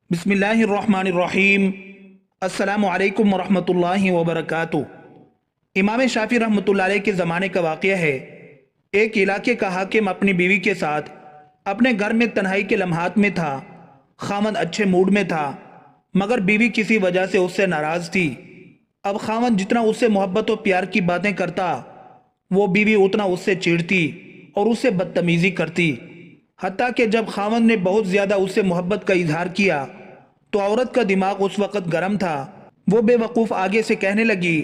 بسم اللہ الرحمن الرحیم۔ السلام علیکم ورحمۃ اللہ وبرکاتہ۔ امام شافعی رحمۃ اللہ علیہ کے زمانے کا واقعہ ہے۔ ایک علاقے کا حاکم اپنی بیوی کے ساتھ اپنے گھر میں تنہائی کے لمحات میں تھا۔ خاوند اچھے موڈ میں تھا، مگر بیوی کسی وجہ سے اس سے ناراض تھی۔ اب خاوند جتنا اس سے محبت و پیار کی باتیں کرتا، وہ بیوی اتنا اس سے چڑھتی اور اس سے بدتمیزی کرتی۔ حتیٰ کہ جب خاوند نے بہت زیادہ اس سے محبت کا اظہار کیا تو عورت کا دماغ اس وقت گرم تھا۔ وہ بے وقوف آگے سے کہنے لگی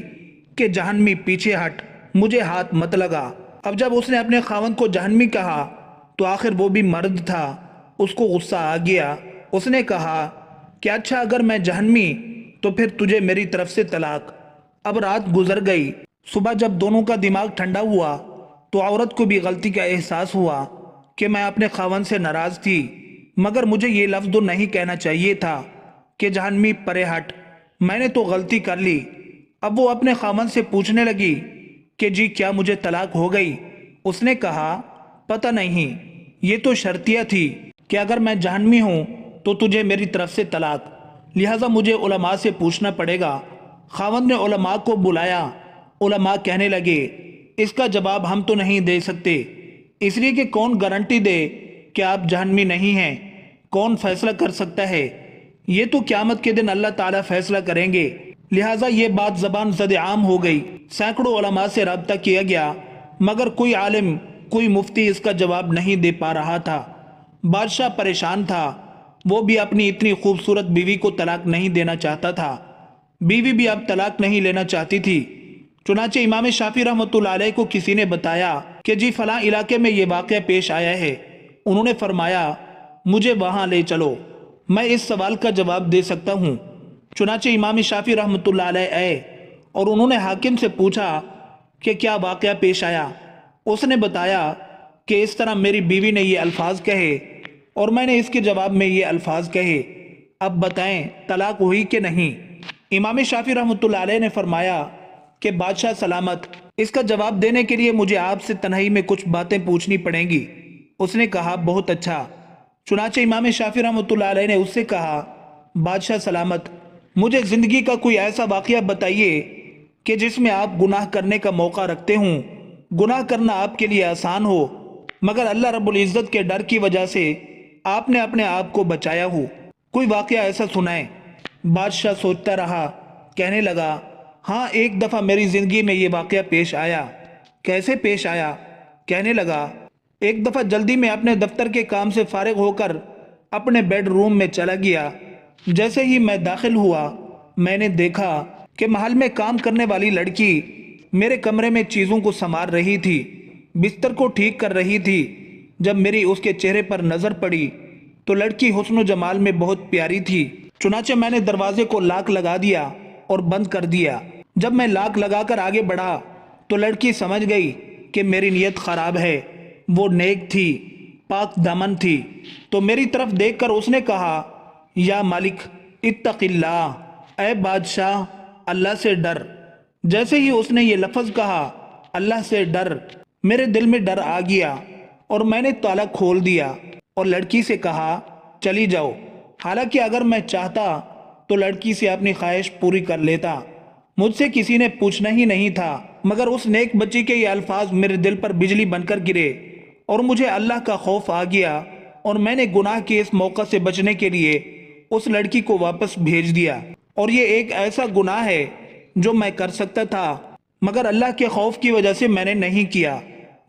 کہ جہنمی پیچھے ہٹ، مجھے ہاتھ مت لگا۔ اب جب اس نے اپنے خاوند کو جہنمی کہا تو آخر وہ بھی مرد تھا، اس کو غصہ آ گیا۔ اس نے کہا کہ اچھا اگر میں جہنمی تو پھر تجھے میری طرف سے طلاق۔ اب رات گزر گئی۔ صبح جب دونوں کا دماغ ٹھنڈا ہوا تو عورت کو بھی غلطی کا احساس ہوا کہ میں اپنے خاوند سے ناراض تھی، مگر مجھے یہ لفظ تو نہیں کہنا چاہیے تھا کہ جہنمی پرے ہٹ، میں نے تو غلطی کر لی۔ اب وہ اپنے خاوند سے پوچھنے لگی کہ جی کیا مجھے طلاق ہو گئی؟ اس نے کہا پتہ نہیں، یہ تو شرطیہ تھی کہ اگر میں جہنمی ہوں تو تجھے میری طرف سے طلاق، لہٰذا مجھے علماء سے پوچھنا پڑے گا۔ خاوند نے علماء کو بلایا۔ علماء کہنے لگے اس کا جواب ہم تو نہیں دے سکتے، اس لیے کہ کون گارنٹی دے کہ آپ جہنمی نہیں ہیں؟ کون فیصلہ کر سکتا ہے؟ یہ تو قیامت کے دن اللہ تعالیٰ فیصلہ کریں گے۔ لہٰذا یہ بات زبان زد عام ہو گئی۔ سینکڑوں علماء سے رابطہ کیا گیا، مگر کوئی عالم، کوئی مفتی اس کا جواب نہیں دے پا رہا تھا۔ بادشاہ پریشان تھا، وہ بھی اپنی اتنی خوبصورت بیوی کو طلاق نہیں دینا چاہتا تھا۔ بیوی بھی اب طلاق نہیں لینا چاہتی تھی۔ چنانچہ امام شافعی رحمۃ اللہ علیہ کو کسی نے بتایا کہ جی فلاں علاقے میں یہ واقعہ پیش آیا ہے۔ انہوں نے فرمایا مجھے وہاں لے چلو، میں اس سوال کا جواب دے سکتا ہوں۔ چنانچہ امام شافعی رحمۃ اللہ علیہ آئے اور انہوں نے حاکم سے پوچھا کہ کیا واقعہ پیش آیا؟ اس نے بتایا کہ اس طرح میری بیوی نے یہ الفاظ کہے اور میں نے اس کے جواب میں یہ الفاظ کہے، اب بتائیں طلاق ہوئی کہ نہیں؟ امام شافعی رحمۃ اللہ علیہ نے فرمایا کہ بادشاہ سلامت، اس کا جواب دینے کے لیے مجھے آپ سے تنہائی میں کچھ باتیں پوچھنی پڑیں گی۔ اس نے کہا بہت اچھا۔ چنانچہ امام شافعی رحمۃ اللہ علیہ نے اس سے کہا بادشاہ سلامت، مجھے زندگی کا کوئی ایسا واقعہ بتائیے کہ جس میں آپ گناہ کرنے کا موقع رکھتے ہوں، گناہ کرنا آپ کے لیے آسان ہو، مگر اللہ رب العزت کے ڈر کی وجہ سے آپ نے اپنے آپ کو بچایا ہو، کوئی واقعہ ایسا سنائیں۔ بادشاہ سوچتا رہا، کہنے لگا ہاں ایک دفعہ میری زندگی میں یہ واقعہ پیش آیا۔ کیسے پیش آیا؟ کہنے لگا ایک دفعہ جلدی میں اپنے دفتر کے کام سے فارغ ہو کر اپنے بیڈ روم میں چلا گیا۔ جیسے ہی میں داخل ہوا، میں نے دیکھا کہ محل میں کام کرنے والی لڑکی میرے کمرے میں چیزوں کو سنوار رہی تھی، بستر کو ٹھیک کر رہی تھی۔ جب میری اس کے چہرے پر نظر پڑی تو لڑکی حسن و جمال میں بہت پیاری تھی۔ چنانچہ میں نے دروازے کو لاک لگا دیا اور بند کر دیا۔ جب میں لاک لگا کر آگے بڑھا تو لڑکی سمجھ گئی کہ میری نیت خراب ہے۔ وہ نیک تھی، پاک دامن تھی، تو میری طرف دیکھ کر اس نے کہا یا مالک اتق اللہ، اے بادشاہ اللہ سے ڈر۔ جیسے ہی اس نے یہ لفظ کہا اللہ سے ڈر، میرے دل میں ڈر آ گیا اور میں نے تالا کھول دیا اور لڑکی سے کہا چلی جاؤ۔ حالانکہ اگر میں چاہتا تو لڑکی سے اپنی خواہش پوری کر لیتا، مجھ سے کسی نے پوچھنا ہی نہیں تھا، مگر اس نیک بچی کے یہ الفاظ میرے دل پر بجلی بن کر گرے اور مجھے اللہ کا خوف آ گیا اور میں نے گناہ کے اس موقع سے بچنے کے لیے اس لڑکی کو واپس بھیج دیا۔ اور یہ ایک ایسا گناہ ہے جو میں کر سکتا تھا، مگر اللہ کے خوف کی وجہ سے میں نے نہیں کیا۔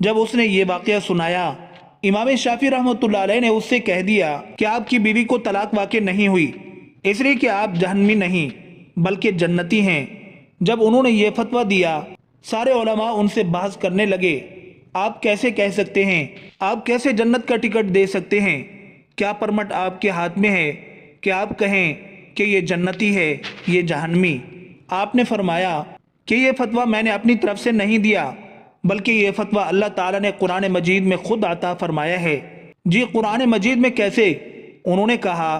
جب اس نے یہ واقعہ سنایا، امام شافعی رحمۃ اللہ علیہ نے اس سے کہہ دیا کہ آپ کی بیوی کو طلاق واقع نہیں ہوئی، اس لیے کہ آپ جہنمی نہیں بلکہ جنتی ہیں۔ جب انہوں نے یہ فتویٰ دیا، سارے علماء ان سے بحث کرنے لگے، آپ کیسے کہہ سکتے ہیں؟ آپ کیسے جنت کا ٹکٹ دے سکتے ہیں؟ کیا پرمٹ آپ کے ہاتھ میں ہے کہ آپ کہیں کہ یہ جنتی ہے، یہ جہنمی؟ آپ نے فرمایا کہ یہ فتویٰ میں نے اپنی طرف سے نہیں دیا، بلکہ یہ فتویٰ اللہ تعالیٰ نے قرآن مجید میں خود عطا فرمایا ہے۔ جی قرآن مجید میں کیسے؟ انہوں نے کہا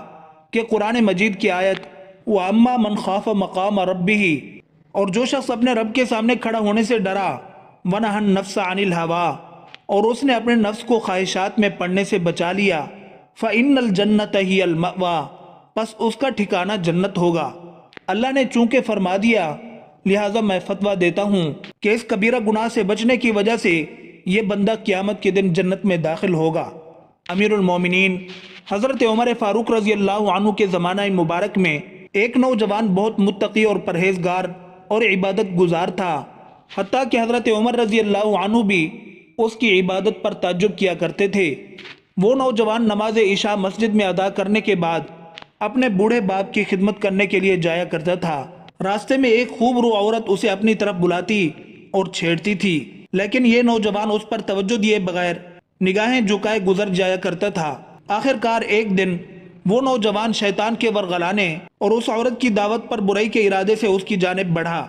کہ قرآن مجید کی آیت وَأَمَّا مَنْ خَافَ مَقَامَ رَبِّهِ، اور جو شخص اپنے رب کے سامنے کھڑا ہونے سے ڈرا، وَنَهَى النَّفْسَ عَنِ الْهَوَىٰ، اور اس نے اپنے نفس کو خواہشات میں پڑنے سے بچا لیا، فَإِنَّ الْجَنَّةَ هِيَ الْمَأْوَىٰ، پس اس کا ٹھکانہ جنت ہوگا۔ اللہ نے چونکہ فرما دیا لہٰذا میں فتویٰ دیتا ہوں کہ اس کبیرہ گناہ سے بچنے کی وجہ سے یہ بندہ قیامت کے دن جنت میں داخل ہوگا۔ امیر المومنین حضرت عمر فاروق رضی اللہ عنہ کے زمانہ مبارک میں ایک نوجوان بہت متقی اور پرہیزگار اور عبادت گزار تھا، حتیٰ کہ حضرت عمر رضی اللہ عنہ بھی اس کی عبادت پر تعجب کیا کرتے تھے۔ وہ نوجوان نماز عشاء مسجد میں ادا کرنے کے بعد اپنے بوڑھے باپ کی خدمت کرنے کے لیے جایا کرتا تھا۔ راستے میں ایک خوب رو عورت اسے اپنی طرف بلاتی اور چھیڑتی تھی، لیکن یہ نوجوان اس پر توجہ دیے بغیر نگاہیں جھکائے گزر جایا کرتا تھا۔ آخر کار ایک دن وہ نوجوان شیطان کے ورغلانے اور اس عورت کی دعوت پر برائی کے ارادے سے اس کی جانب بڑھا،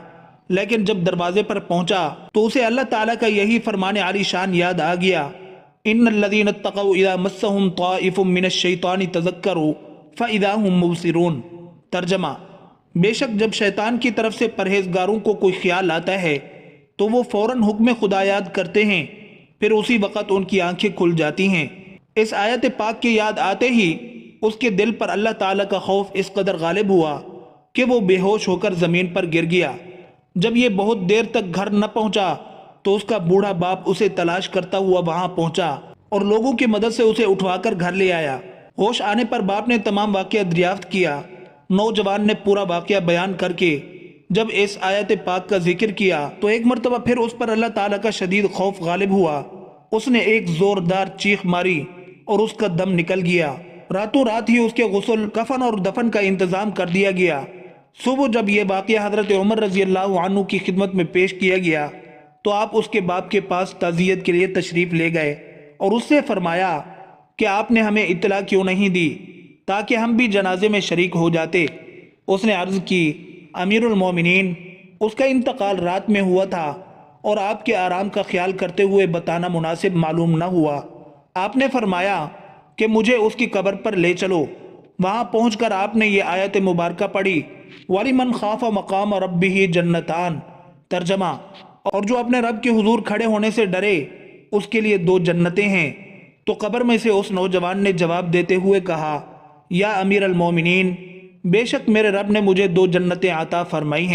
لیکن جب دروازے پر پہنچا تو اسے اللہ تعالیٰ کا یہی فرمان عالی شان یاد آ گیا، ان الذین اتقوا اذا مسهم طائف من الشیطان تذکروا فاذا هم مبصرون۔ ترجمہ: بے شک جب شیطان کی طرف سے پرہیزگاروں کو کوئی خیال آتا ہے تو وہ فوراً حکم خدا یاد کرتے ہیں، پھر اسی وقت ان کی آنکھیں کھل جاتی ہیں۔ اس آیت پاک کی یاد آتے ہی اس کے دل پر اللہ تعالیٰ کا خوف اس قدر غالب ہوا کہ وہ بے ہوش ہو کر زمین پر گر گیا۔ جب یہ بہت دیر تک گھر نہ پہنچا تو اس کا بوڑھا باپ اسے تلاش کرتا ہوا وہاں پہنچا اور لوگوں کی مدد سے اسے اٹھوا کر گھر لے آیا۔ ہوش آنے پر باپ نے تمام واقعہ دریافت کیا۔ نوجوان نے پورا واقعہ بیان کر کے جب اس آیت پاک کا ذکر کیا تو ایک مرتبہ پھر اس پر اللہ تعالیٰ کا شدید خوف غالب ہوا۔ اس نے ایک زوردار چیخ ماری اور اس کا دم نکل گیا۔ راتوں رات ہی اس کے غسل، کفن اور دفن کا انتظام کر دیا گیا۔ صبح جب یہ واقعہ حضرت عمر رضی اللہ عنہ کی خدمت میں پیش کیا گیا تو آپ اس کے باپ کے پاس تعزیت کے لیے تشریف لے گئے اور اس سے فرمایا کہ آپ نے ہمیں اطلاع کیوں نہیں دی تاکہ ہم بھی جنازے میں شریک ہو جاتے۔ اس نے عرض کی، امیر المومنین، اس کا انتقال رات میں ہوا تھا اور آپ کے آرام کا خیال کرتے ہوئے بتانا مناسب معلوم نہ ہوا۔ آپ نے فرمایا کہ مجھے اس کی قبر پر لے چلو۔ وہاں پہنچ کر آپ نے یہ آیت مبارکہ پڑھی، وَلِمَنْ خَافَ مَقَامَ رَبِّهِ جَنَّتَانِ۔ ترجمہ: اور جو اپنے رب کے حضور کھڑے ہونے سے ڈرے اس کے لیے 2 جنتیں ہیں۔ تو قبر میں سے اس نوجوان نے جواب دیتے ہوئے کہا، یا امیر المومنین، بے شک میرے رب نے مجھے 2 جنتیں عطا فرمائی ہیں۔